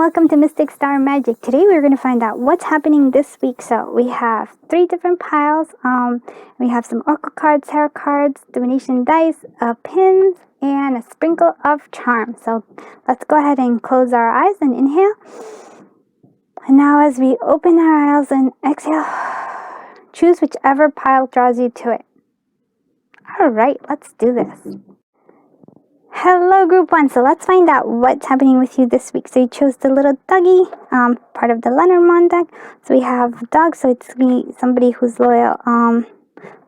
welcome to Mystic Star Magic. Today we're going to find out what's happening this week. So we have 3 different piles. We have some oracle cards, tarot cards, divination dice, pins, and a sprinkle of charm. So let's go ahead and close our eyes and inhale. And now as we open our eyes and exhale, choose whichever pile draws you to it. Alright, let's do this. Hello group 1, so let's find out what's happening with you this week. So you chose the little doggy, part of the Lenormand deck. So we have dog, so it's somebody who's loyal.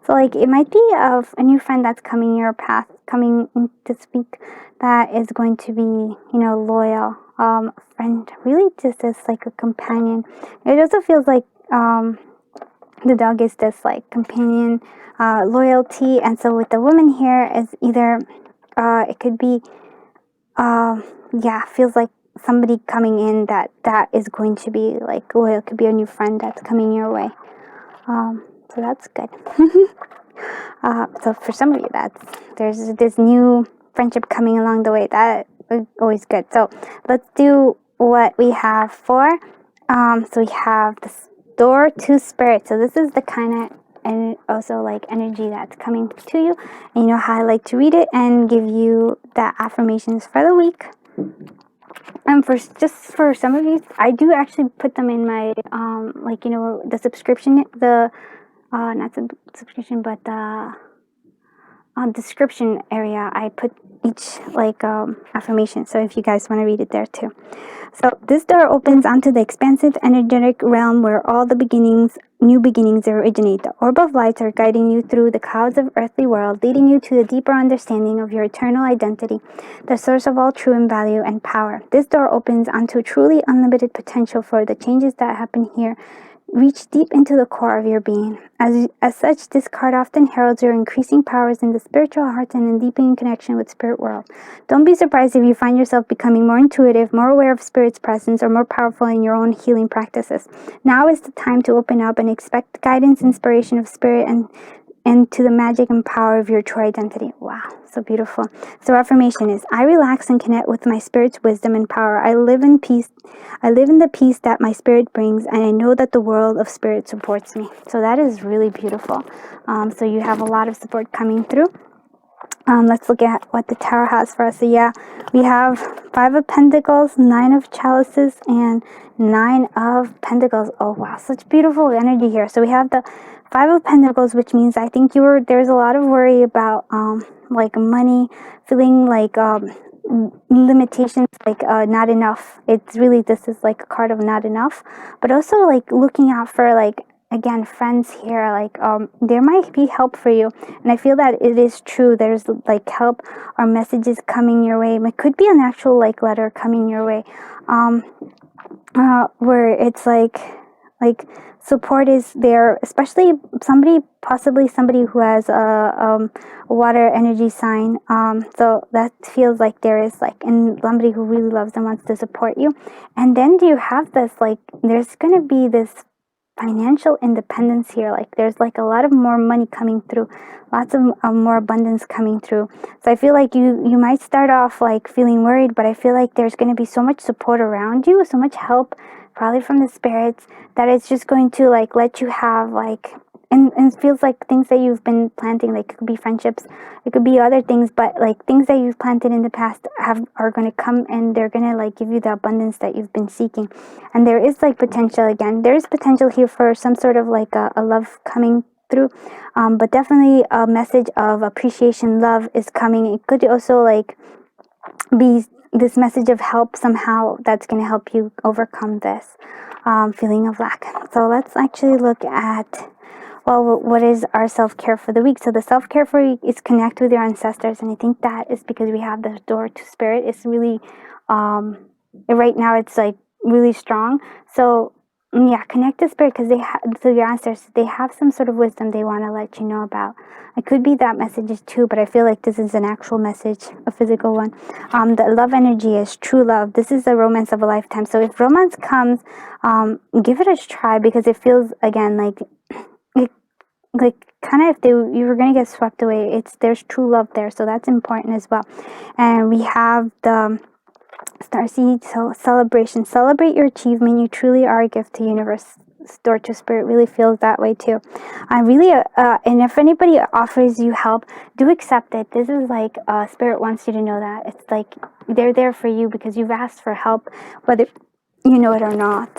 So like it might be of a new friend that's coming your path, coming this week, that is going to be, loyal. A friend, really just as like a companion. It also feels like the dog is this like companion, loyalty. And so with the woman here is either it could be, feels like somebody coming in that is going to be like loyal. It could be a new friend that's coming your way. So that's good. So for some of you, there's this new friendship coming along the way. That is always good. So let's do what we have for. So we have this door to spirit. So this is the kind of and also like energy that's coming to you, and you know how I like to read it and give you the affirmations for the week. And for some of you, I do actually put them in my the subscription, not subscription, but the description area. I put each affirmation, so if you guys want to read it there too. So this door opens onto the expansive energetic realm where all the new beginnings originate. The orb of lights are guiding you through the clouds of earthly world, leading you to a deeper understanding of your eternal identity, the source of all true and value and power. This door opens onto truly unlimited potential for the changes that happen here. Reach deep into the core of your being. As such, this card often heralds your increasing powers in the spiritual heart and in deepening connection with spirit world. Don't be surprised if you find yourself becoming more intuitive, more aware of spirit's presence, or more powerful in your own healing practices. Now is the time to open up and expect guidance, inspiration of spirit, and to the magic and power of your true identity. Wow, so beautiful. So affirmation is, I relax and connect with my spirit's wisdom and power. I live in peace. I live in the peace that my spirit brings, and I know that the world of spirit supports me. So that is really beautiful. So you have a lot of support coming through. Let's look at what the tarot has for us. So yeah, we have 5 of Pentacles, 9 of Chalices, and 9 of Pentacles. Oh wow, such beautiful energy here. So we have the 5 of Pentacles, which means I think there's a lot of worry about like money, feeling like limitations, like not enough. It's really, this is like a card of not enough, but also like looking out for like, again, friends here, like there might be help for you, and I feel that it is true. There's like help or messages coming your way. It could be an actual like letter coming your way, where it's like support is there, especially possibly somebody who has a water energy sign. So that feels like there is like, and somebody who really loves and wants to support you. And then do you have this like, there's gonna be this financial independence here. Like there's like a lot of more money coming through, lots of more abundance coming through. So I feel like you might start off like feeling worried, but I feel like there's going to be so much support around you, so much help, probably from the spirits, that it's just going to like let you have like, and it feels like things that you've been planting, like it could be friendships, it could be other things, but like things that you've planted in the past are going to come, and they're going to like give you the abundance that you've been seeking. And there is like potential, again, there is potential here for some sort of like a love coming through, but definitely a message of appreciation, love is coming. It could also like be this message of help somehow that's going to help you overcome this feeling of lack. So let's actually look at, well, what is our self-care for the week? So the self-care for you is connect with your ancestors, and I think that is because we have the door to spirit. It's really, right now it's like really strong. So yeah, connect to spirit, because so your ancestors, they have some sort of wisdom they want to let you know about. It could be that messages too, but I feel like this is an actual message, a physical one. The love energy is true love. This is the romance of a lifetime. So if romance comes, give it a try, because it feels, again, like kind of, if you were going to get swept away, there's true love there, so that's important as well. And we have the Starseed, so celebration. Celebrate your achievement. You truly are a gift to universe. Door to Spirit really feels that way too. I really, and if anybody offers you help, do accept it. This is like, Spirit wants you to know that. It's like they're there for you because you've asked for help, whether you know it or not.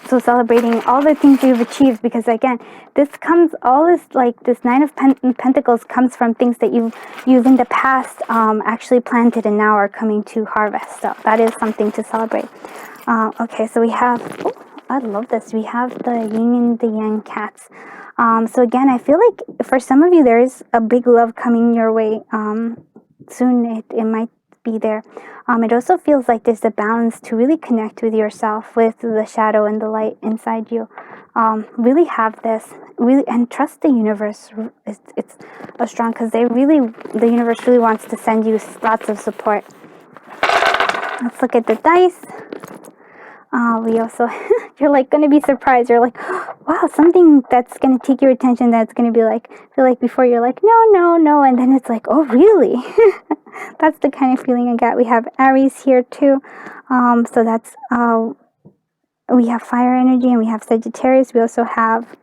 So celebrating all the things you've achieved, because again, this comes, all this, like this Nine of Pentacles comes from things that you've in the past actually planted and now are coming to harvest. So that is something to celebrate. Okay, so we have, oh, I love this. We have the yin and the yang cats. So again, I feel like for some of you, there is a big love coming your way. Soon it might be there. It also feels like there's a balance to really connect with yourself, with the shadow and the light inside you. Really have this, really, and trust the universe. It's a strong, because the universe really wants to send you lots of support. Let's look at the dice. We also, you're like going to be surprised. You're like, wow, something that's going to take your attention, that's going to be like, feel like before you're like, no. And then it's like, oh, really? That's the kind of feeling I get. We have Aries here too. So that's, we have fire energy and we have Sagittarius. We also have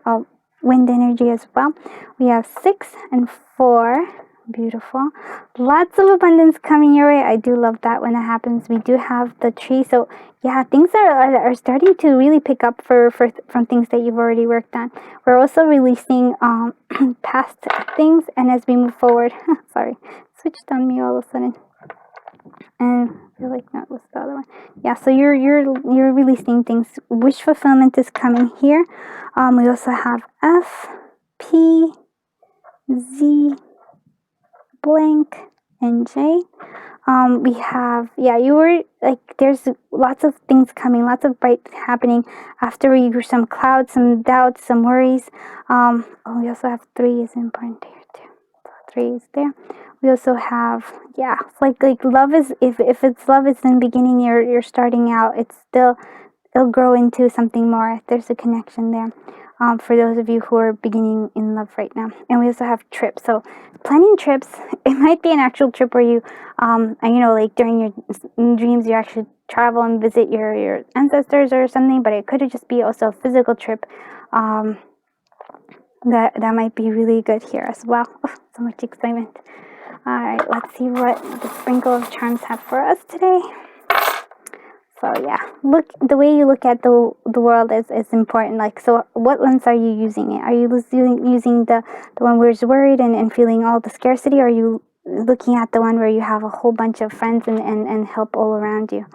wind energy as well. We have 6 and 4. Beautiful. Lots of abundance coming your way. I do love that when that happens. We do have the tree. So yeah, things are starting to really pick up from things that you've already worked on. We're also releasing past things, and as we move forward, sorry, switched on me all of a sudden. And I feel like that was the other one. Yeah, so you're releasing things. Wish fulfillment is coming here. We also have F, P, Z, blank, and J. We have, yeah, you were like, there's lots of things coming, lots of bright happening after you, some clouds, some doubts, some worries. We also have 3 is important here too. So 3 is there. We also have, yeah, it's like love is, if it's love, it's in the beginning, you're starting out, it'll grow into something more. There's a connection there. For those of you who are beginning in love right now. And we also have trips. So planning trips, it might be an actual trip where you, like during your dreams, you actually travel and visit your ancestors or something, but it could just be also a physical trip. That might be really good here as well. So much excitement. All right, let's see what the sprinkle of charms have for us today. So yeah, look, the way you look at the world is important. Like, so what lens are you using it? Are you using the one where you're worried and feeling all the scarcity? Or are you looking at the one where you have a whole bunch of friends and help all around you?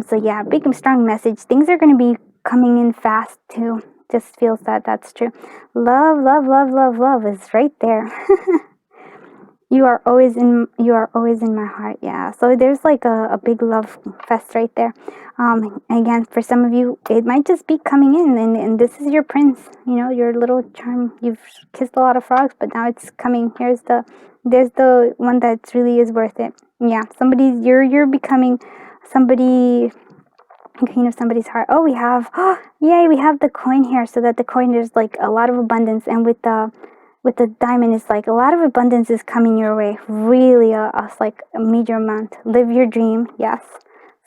So yeah, big and strong message. Things are going to be coming in fast too. Just feels that's true. Love is right there. You are always in my heart. Yeah, so there's like a big love fest right there. Again, for some of you, it might just be coming in, and this is your prince, your little charm. You've kissed a lot of frogs, but now it's coming. There's the one that really is worth it. Yeah, you're becoming somebody, queen of somebody's heart. Oh, yay, we have the coin here. So that the coin, there's like a lot of abundance, and with the diamond, it's like a lot of abundance is coming your way. Really, like a major amount. Live your dream. Yes,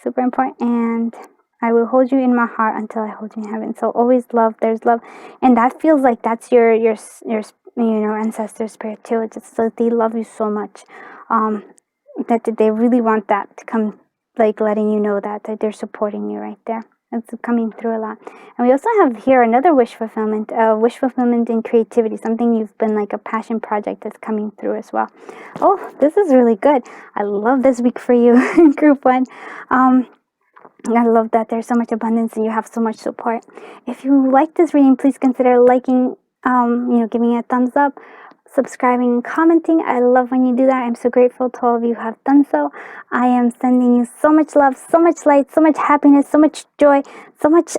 super important. And I will hold you in my heart until I hold you in heaven. So always love. There's love, and that feels like that's your ancestor spirit too. It's just so they love you so much, that they really want that to come, like letting you know that they're supporting you right there. It's coming through a lot. And we also have here another wish fulfillment in creativity, something you've been like a passion project that's coming through as well. Oh, this is really good. I love this week for you in group 1. I love that there's so much abundance and you have so much support. If you like this reading, please consider liking, giving it a thumbs up, subscribing and commenting. I love when you do that. I'm so grateful to all of you who have done so. I am sending you so much love, so much light, so much happiness, so much joy, so much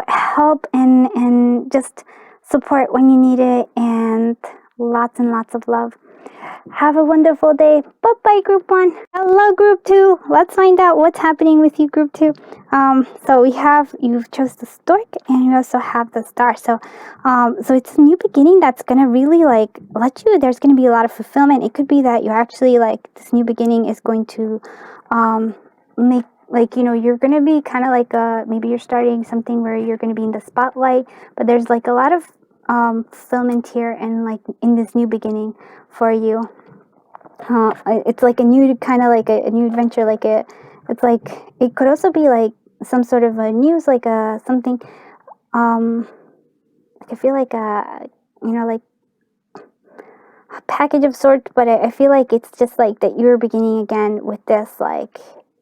help and just support when you need it, and lots and lots of love. Have a wonderful day. Bye-bye, Group 1. Hello, Group 2. Let's find out what's happening with you, Group 2. So you've chose the stork, and you also have the star. So it's a new beginning that's going to really, like, there's going to be a lot of fulfillment. It could be that you actually, like, this new beginning is going to, make, like, you know, you're going to be kind of like maybe you're starting something where you're going to be in the spotlight, but there's like a lot of fulfillment here, and like in this new beginning for you. It's like a new kind of like a new adventure, like it's like, it could also be like some sort of a news, like a something, I feel like you know, like a package of sorts, but I feel like it's just like that you're beginning again with this, like,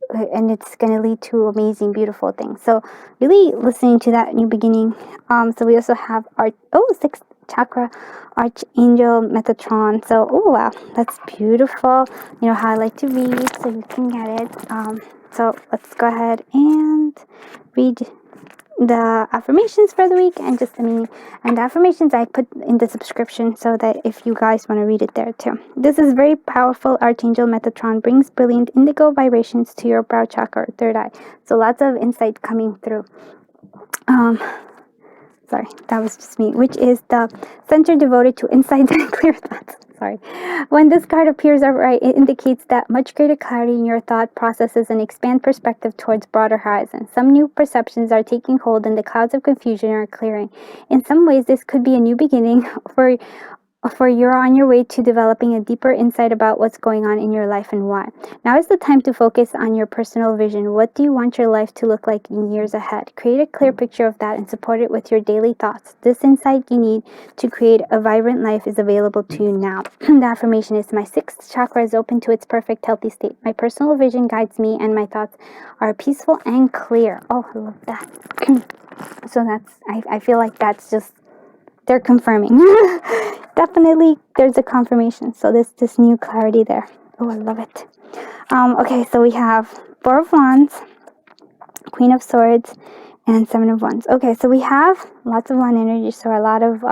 and it's going to lead to amazing, beautiful things. So really listening to that new beginning. So we also have our sixth chakra, Archangel Metatron. So wow, that's beautiful. You know how I like to read, so you can get it. So let's go ahead and read the affirmations for the week and just the meaning. And the affirmations I put in the subscription so that if you guys want to read it there too. This is very powerful. Archangel Metatron brings brilliant indigo vibrations to your brow chakra, third eye. So lots of insight coming through. Sorry, that was just me, which is the center devoted to insights and clear thoughts. Sorry. When this card appears upright, it indicates that much greater clarity in your thought processes and expand perspective towards broader horizons. Some new perceptions are taking hold and the clouds of confusion are clearing. In some ways, this could be a new beginning for you're on your way to developing a deeper insight about what's going on in your life and why. Now is the time to focus on your personal vision. What do you want your life to look like in years ahead? Create a clear picture of that and support it with your daily thoughts. This insight you need to create a vibrant life is available to you now. The affirmation is, my sixth chakra is open to its perfect healthy state. My personal vision guides me and my thoughts are peaceful and clear. Oh, I love that. So I feel like that's just, they're confirming. Definitely there's a confirmation. So this new clarity there. Oh, I love it. Okay, so we have Four of Wands, Queen of Swords, and Seven of Wands. Okay, so we have lots of one energy, so a lot of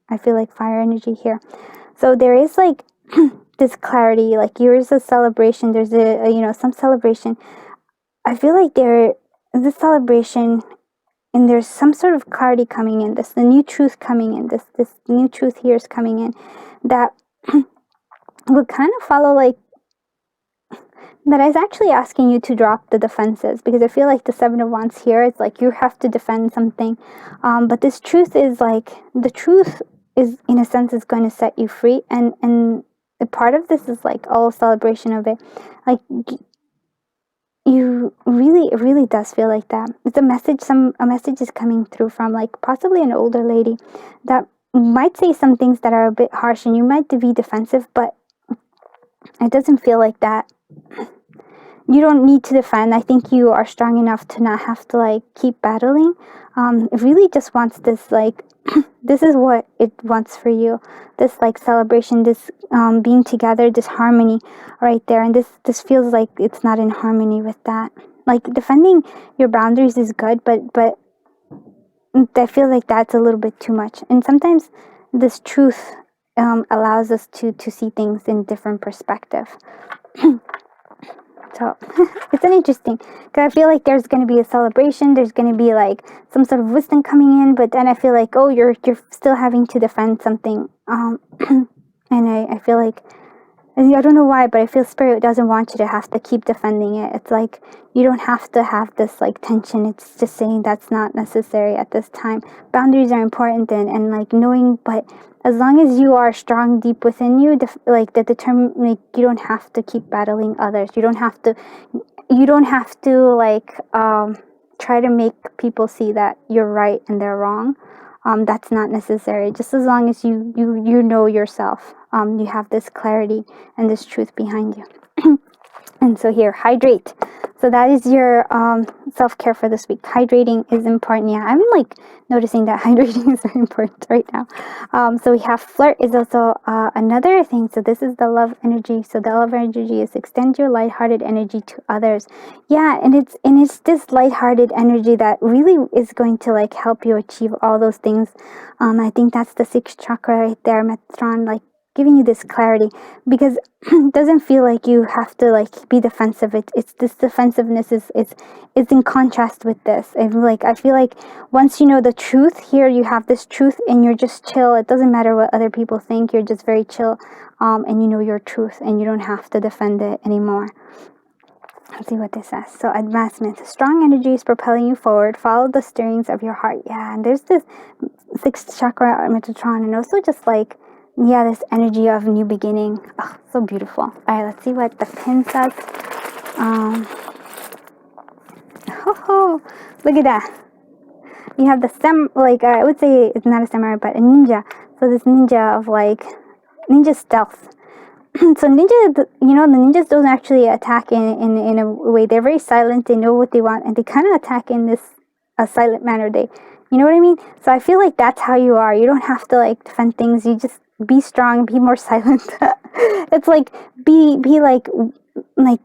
I feel like fire energy here. So there is like this clarity, like here's a celebration, there's some celebration. I feel like there is a celebration, and there's some sort of clarity coming in, the new truth coming in, this new truth here is coming in, that would kind of follow, like, that is actually asking you to drop the defenses, because I feel like the Seven of Wands here is like you have to defend something, but this truth is like, the truth is, in a sense, is going to set you free, and a part of this is like all celebration of it, like, you really, it really does feel like that. It's a message, a message is coming through from like possibly an older lady that might say some things that are a bit harsh and you might be defensive, but it doesn't feel like that. You don't need to defend. I think you are strong enough to not have to like keep battling. It really just wants this, like, this is what it wants for you. This like celebration, this being together, this harmony right there. And this feels like it's not in harmony with that. Like, defending your boundaries is good, but I feel like that's a little bit too much. And sometimes this truth allows us to see things in different perspective. So it's an interesting, because I feel like there's going to be a celebration, there's going to be like some sort of wisdom coming in, but then I feel like, oh, you're still having to defend something, and I feel like, I don't know why, but I feel Spirit doesn't want you to have to keep defending it. It's like, you don't have to have this like tension. It's just saying that's not necessary at this time. Boundaries are important, and like knowing, but as long as you are strong deep within you, like you don't have to keep battling others. You don't have to like try to make people see that you're right and they're wrong. That's not necessary. Just as long as you know yourself, you have this clarity and this truth behind you. And so here, hydrate. So that is your self-care for this week. Hydrating is important. Yeah, I'm like noticing that hydrating is very important right now. So we have flirt is also another thing. So this is the love energy. So the love energy is extend your lighthearted energy to others. Yeah, and it's this lighthearted energy that really is going to like help you achieve all those things. I think that's the sixth chakra right there, Metron, like giving you this clarity, because it doesn't feel like you have to like be defensive. It's this defensiveness is in contrast with this. And like, I feel like once you know the truth here, you have this truth and you're just chill. It doesn't matter what other people think. You're just very chill, and you know your truth and you don't have to defend it anymore. Let's see what this says. So advancement. Strong energy is propelling you forward. Follow the steerings of your heart. Yeah, and there's this sixth chakra Metatron, and also just like, yeah, this energy of new beginning. Oh, so beautiful. All right, let's see what the pin says. Oh, look at that. You have the I would say it's not a samurai, but a ninja. So this ninja of like, ninja stealth. So the ninjas don't actually attack in a way. They're very silent. They know what they want, and they kind of attack in this a silent manner. You know what I mean? So I feel like that's how you are. You don't have to like defend things. You just be strong, be more silent. It's like be like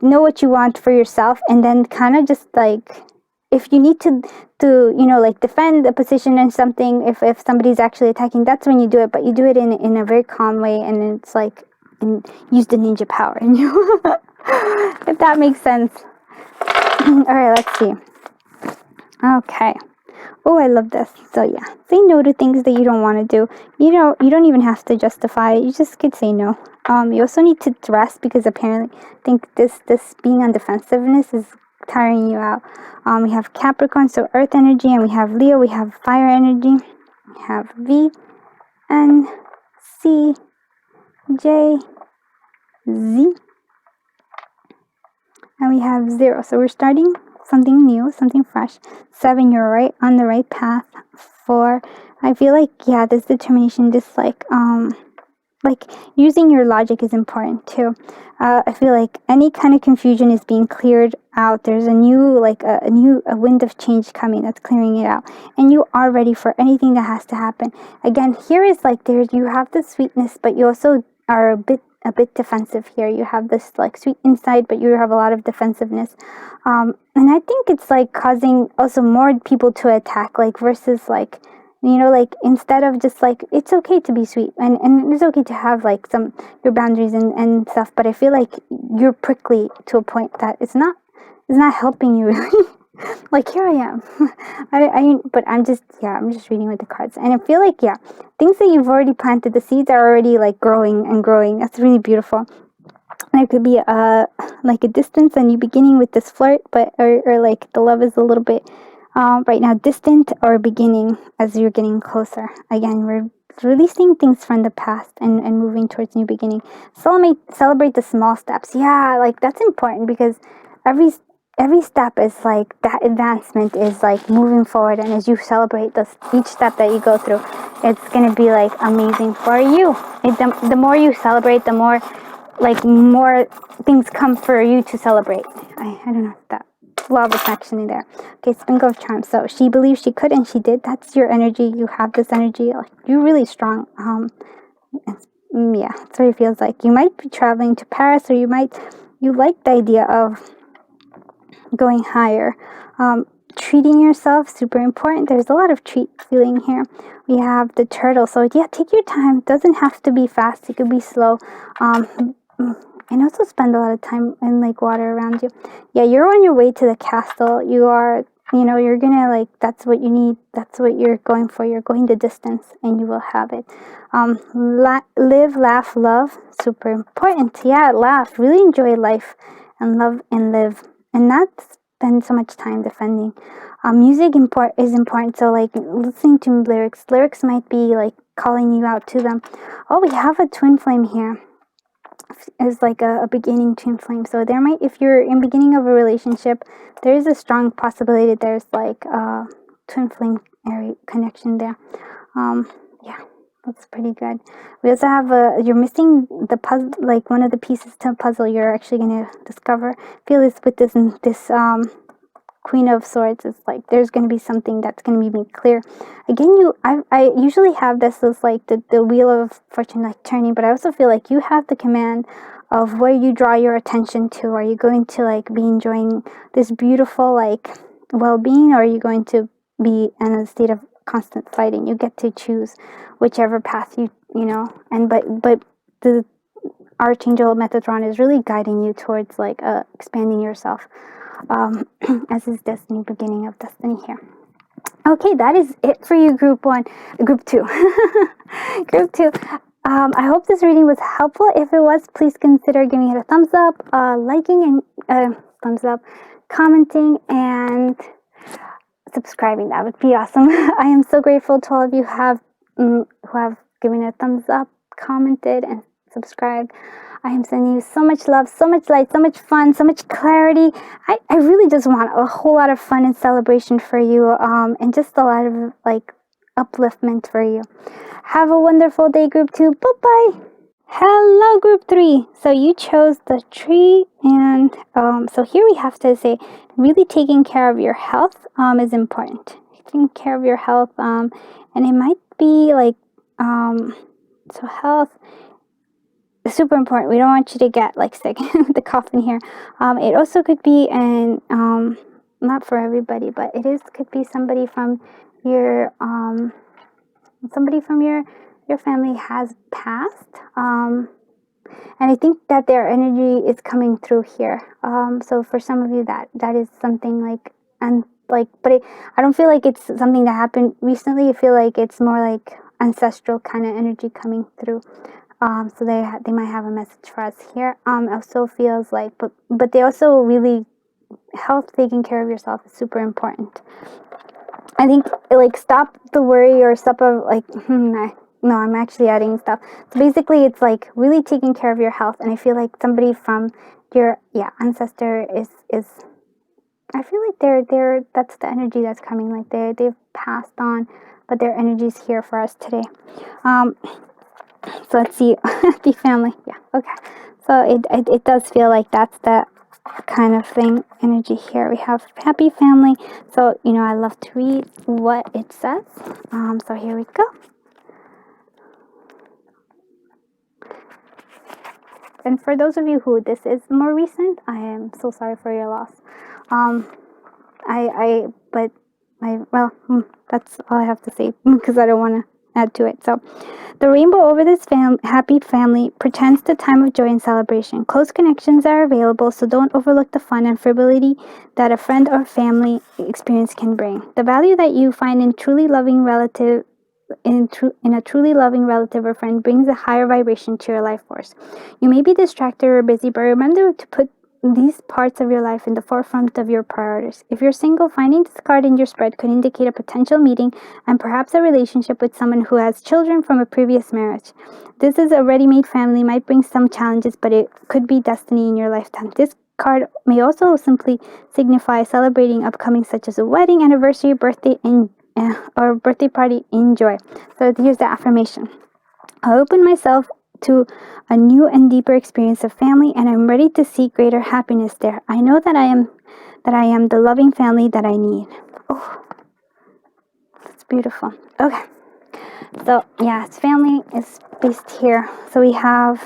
know what you want for yourself, and then kind of just like, if you need to like defend a position and something, if somebody's actually attacking, that's when you do it. But you do it in a very calm way, and it's like, and use the ninja power in you. If that makes sense. All right, let's see. Okay. Oh, I love this. So yeah, say no to things that you don't want to do. You don't even have to justify it. You just could say no. You also need to rest, because apparently I think this being on defensiveness is tiring you out. We have Capricorn, so earth energy, and we have Leo, we have fire energy. We have V, N, C, J, Z, and we have 0. So we're starting something new, something fresh. 7, you're right on the right path. 4, I feel like, yeah, this determination, this like using your logic is important too. I feel like any kind of confusion is being cleared out. There's a new a wind of change coming that's clearing it out, and you are ready for anything that has to happen. Again, here is like, you have the sweetness, but you also are a bit defensive here. You have this like sweet inside, but you have a lot of defensiveness, and I think it's like causing also more people to attack, like versus like, like instead of just like, it's okay to be sweet, and it's okay to have like your boundaries and stuff, but I feel like you're prickly to a point that it's not helping you really. Like, here I am. But I'm just reading with the cards, and I feel like, yeah, things that you've already planted, the seeds are already like growing and growing. That's really beautiful. There could be like a distance, and you beginning with this flirt, but or like the love is a little bit right now distant, or beginning as you're getting closer. Again, we're releasing things from the past and moving towards new beginning. Celebrate the small steps. Yeah, like that's important, because every step is like, that advancement is like moving forward, and as you celebrate each step that you go through, it's gonna be like amazing for you. The more you celebrate, the more things come for you to celebrate. I don't know if that law of attraction in there. Okay, sprinkle of charm. So she believed she could, and she did. That's your energy. You have this energy. You're really strong. Yeah, that's what it feels like. You might be traveling to Paris, or you like the idea of going higher. Treating yourself, super important. There's a lot of treat feeling here. We have the turtle. So yeah, take your time. It doesn't have to be fast. It could be slow. And also spend a lot of time in like water around you. Yeah, you're on your way to the castle. You are, you're gonna like, that's what you need. That's what you're going for. You're going the distance, and you will have it. Live, laugh, love. Super important. Yeah, laugh. Really enjoy life, and love and live, and not spend so much time defending. Music is important. So like listening to lyrics. Lyrics might be like calling you out to them. Oh, we have a twin flame here. Is like a beginning twin flame. So there might, if you're in beginning of a relationship, there is a strong possibility that there's like a twin flame area connection there. Yeah, that's pretty good. We also have you're missing the puzzle, like one of the pieces to a puzzle. You're actually gonna discover. Feel this with this Queen of Swords. Is like, there's going to be something that's going to be made clear. Again, I usually have this as like the wheel of fortune, like turning, but I also feel like you have the command of where you draw your attention to. Are you going to like be enjoying this beautiful like well-being, or are you going to be in a state of constant fighting? You get to choose whichever path and but the Archangel Metatron is really guiding you towards like expanding yourself. As is destiny, beginning of destiny here. Okay, that is it for you, group 2. Group 2. I hope this reading was helpful. If it was, please consider giving it a thumbs up, liking, and thumbs up, commenting, and subscribing. That would be awesome. I am so grateful to all of you who have given a thumbs up, commented, and subscribed. I am sending you so much love, so much light, so much fun, so much clarity. I really just want a whole lot of fun and celebration for you, and just a lot of like upliftment for you. Have a wonderful day, group 2. Bye-bye. Hello, group 3. So you chose the tree, and so here we have to say really taking care of your health is important. Taking care of your health, and it might be like so health is super important. We don't want you to get like sick with the cough in here. It also could be, and not for everybody, but could be somebody from your your family has passed, and I think that their energy is coming through here. So for some of you, that is something like, and like, but I don't feel like it's something that happened recently. I feel like it's more like ancestral kind of energy coming through. So they might have a message for us here. Also feels like, but they also really, health, taking care of yourself is super important. I think like stop the worry or stop like no, I'm actually adding stuff. So basically, it's like really taking care of your health, and I feel like somebody from your ancestor is. I feel like they're that's the energy that's coming. Like they've passed on, but their energy is here for us today. So let's see, happy family. Yeah, okay. So it does feel like that's the kind of thing, energy here. We have happy family. So, I love to read what it says. So here we go. And for those of you who this is more recent, I am so sorry for your loss. That's all I have to say because I don't want to add to it. So, the rainbow over this happy family pretends the time of joy and celebration. Close connections are available, so don't overlook the fun and frivolity that a friend or family experience can bring. The value that you find in a truly loving relative or friend brings a higher vibration to your life force. You may be distracted or busy, but remember to put these parts of your life in the forefront of your priorities. If you're single, finding this card in your spread could indicate a potential meeting and perhaps a relationship with someone who has children from a previous marriage. This is a ready-made family, might bring some challenges, but it could be destiny in your lifetime. This card may also simply signify celebrating upcoming, such as a wedding, anniversary, birthday, or birthday party in joy. So here's the affirmation. I open myself to a new and deeper experience of family, and I'm ready to seek greater happiness there. I know that I am the loving family that I need. Oh, that's beautiful. Okay. So its family is based here. So we have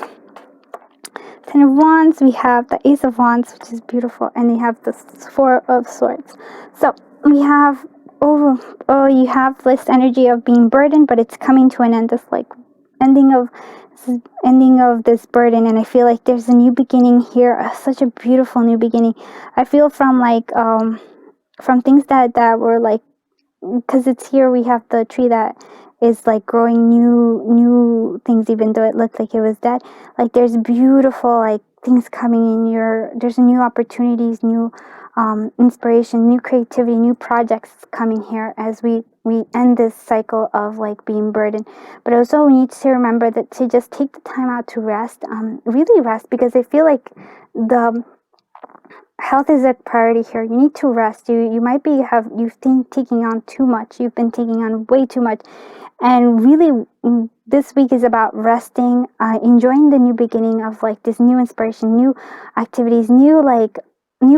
Ten of Wands, we have the Ace of Wands, which is beautiful, and we have the Four of Swords. So we have you have this energy of being burdened, but it's coming to an end. This like ending of this burden, and I feel like there's a new beginning here, such a beautiful new beginning. I feel from like from things that were like, because it's here we have the tree that is like growing new things, even though it looked like it was dead. Like there's beautiful like things coming in there's new opportunities, new inspiration, new creativity, new projects coming here as we end this cycle of like being burdened. But also we need to remember that to just take the time out to rest, really rest, because I feel like the health is a priority here. You need to rest. You might be you've been taking on too much. You've been taking on way too much, and really this week is about resting, enjoying the new beginning of like this new inspiration, new activities, new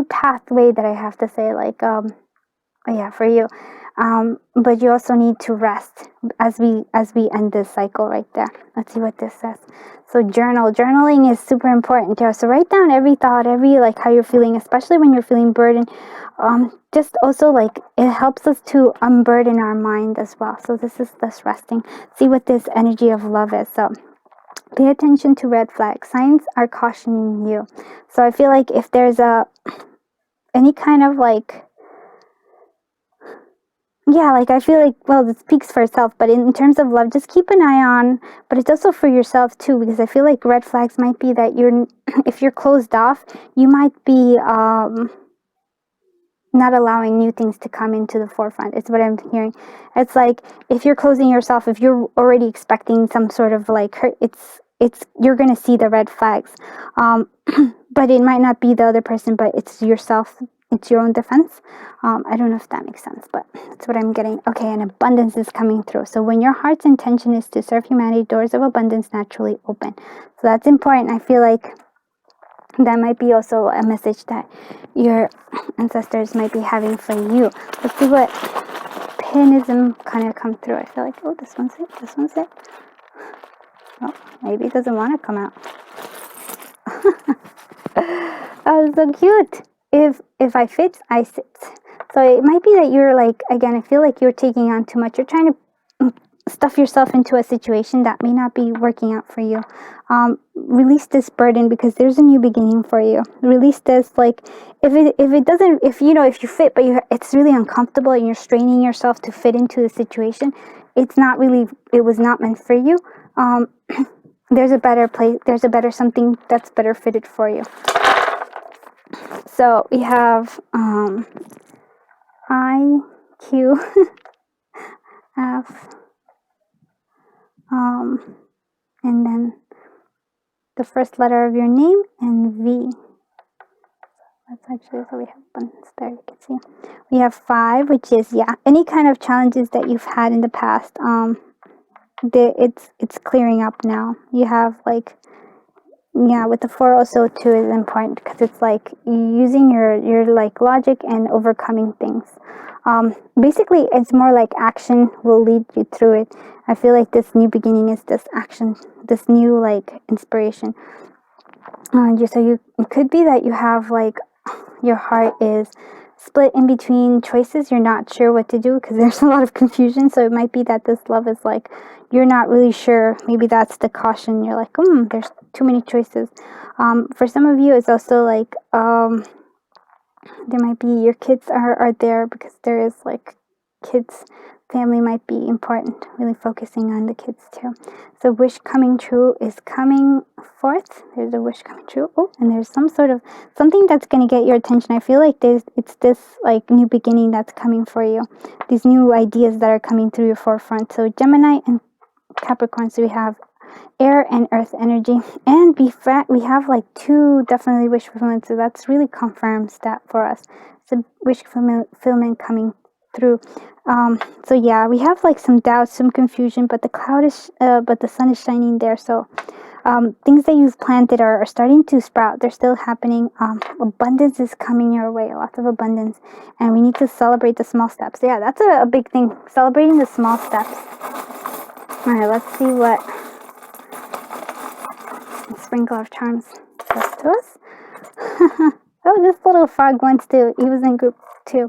pathway that I have to say, like for you. But you also need to rest as we end this cycle right there. Let's see what this says. So journaling is super important here. So write down every thought, every like how you're feeling, especially when you're feeling burdened. Just also like it helps us to unburden our mind as well. So this is this resting. See what this energy of love is. So pay attention to red flags. Signs are cautioning you. So I feel like if there's any kind of like yeah, like I feel like, well, it speaks for itself, but in terms of love, just keep an eye on, but it's also for yourself too, because I feel like red flags might be that you're, if you're closed off, you might be not allowing new things to come into the forefront. It's what I'm hearing. It's like if you're closing yourself, if you're already expecting some sort of like hurt, it's you're gonna see the red flags, but it might not be the other person, but it's yourself. It's your own defense. I don't know if that makes sense, but that's what I'm getting. Okay, and abundance is coming through. So when your heart's intention is to serve humanity, doors of abundance naturally open. So that's important. I feel like that might be also a message that your ancestors might be having for you. Let's see what pinism kind of come through. I feel like, oh, this one's it. This one's it. Oh, maybe it doesn't want to come out. Oh, so cute. If I fit, I sit. So it might be that you're like, again, I feel like you're taking on too much. You're trying to stuff yourself into a situation that may not be working out for you. Release this burden, because there's a new beginning for you. Release this, like, if it doesn't, if you fit, but it's really uncomfortable and you're straining yourself to fit into the situation, it was not meant for you. There's a better place, there's a better something that's better fitted for you. So we have I, Q, F, and then the first letter of your name, and V. That's actually, so we have abundance there, you can see. We have 5, which is, any kind of challenges that you've had in the past, it's clearing up now. You have like, with the 4 also too is important, because it's like using your like logic and overcoming things. Basically, it's more like action will lead you through it. I feel like this new beginning is this action, this new like inspiration. So it could be that you have like, your heart is split in between choices. You're not sure what to do because there's a lot of confusion. So it might be that this love is like, you're not really sure. Maybe that's the caution. You're like, there's too many choices. For some of you, it's also like, there might be your kids are there, because there is like kids. Family might be important, really focusing on the kids too. So wish coming true is coming forth. There's a wish coming true. Oh, and there's some sort of something that's going to get your attention. I feel like it's this like new beginning that's coming for you. These new ideas that are coming through your forefront. So Gemini and Capricorn. So we have air and earth energy, and we have like 2 definitely wish fulfillment. So that's really confirms that for us. So wish fulfillment coming through. So we have like some doubts, some confusion, but the sun is shining there. So things that you've planted are starting to sprout. They're still happening. Abundance is coming your way, lots of abundance, and we need to celebrate the small steps. Yeah, that's a big thing, celebrating the small steps. All right, let's see what Sprinkle of Charms does to us. Oh, this little frog wants to, he was in group 2.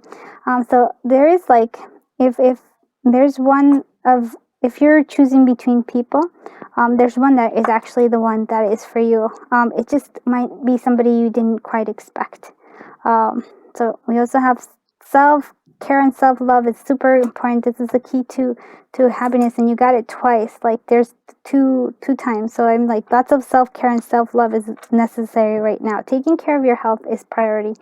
So there is like, if there's one of, if you're choosing between people, there's one that is actually the one that is for you. It just might be somebody you didn't quite expect. So we also have self-care and self-love is super important. This is the key to happiness, and you got it twice. Like there's two times. So I'm like, lots of self-care and self-love is necessary right now. Taking care of your health is priority.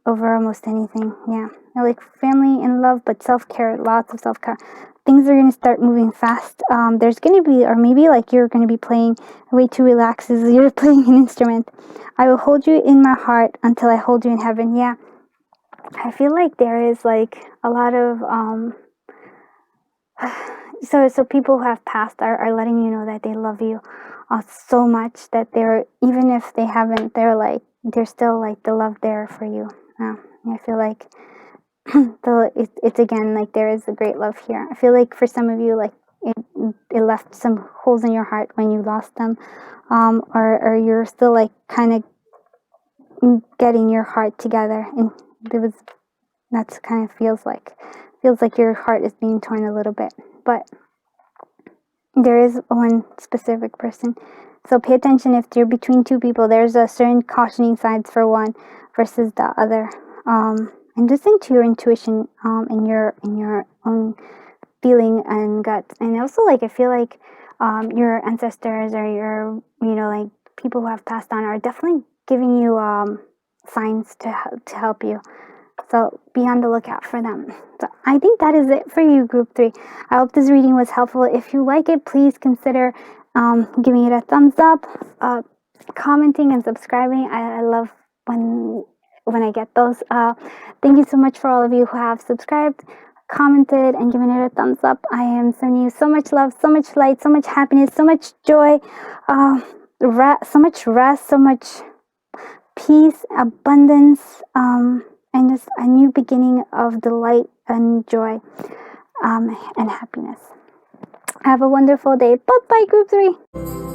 Over almost anything. Yeah, I like family and love, but self-care, lots of self-care. Things are going to start moving fast. There's going to be, or maybe like you're going to be playing a way to relax as you're playing an instrument. I will hold you in my heart until I hold you in heaven. Yeah, I feel like there is like a lot of so people who have passed are letting you know that they love you so much, that they're, even if they haven't, they're still like the love there for you. I feel like it's again like there is a great love here. I feel like for some of you, like it left some holes in your heart when you lost them, or you're still like kind of getting your heart together, and that's kind of feels like your heart is being torn a little bit, but there is one specific person. So pay attention. If you're between 2 people, there's a certain cautioning signs for one versus the other. and listen to your intuition, and your own feeling and gut. And also, like, I feel like your ancestors or your, like, people who have passed on are definitely giving you signs to help you. So be on the lookout for them. So I think that is it for you, Group 3. I hope this reading was helpful. If you like it, please consider giving it a thumbs up, commenting, and subscribing. I love when I get those. Thank you so much for all of you who have subscribed, commented, and given it a thumbs up. I am sending you so much love, so much light, so much happiness, so much joy, so much rest, so much peace, abundance, and just a new beginning of delight and joy, and happiness. Have a wonderful day. Bye-bye, Group 3.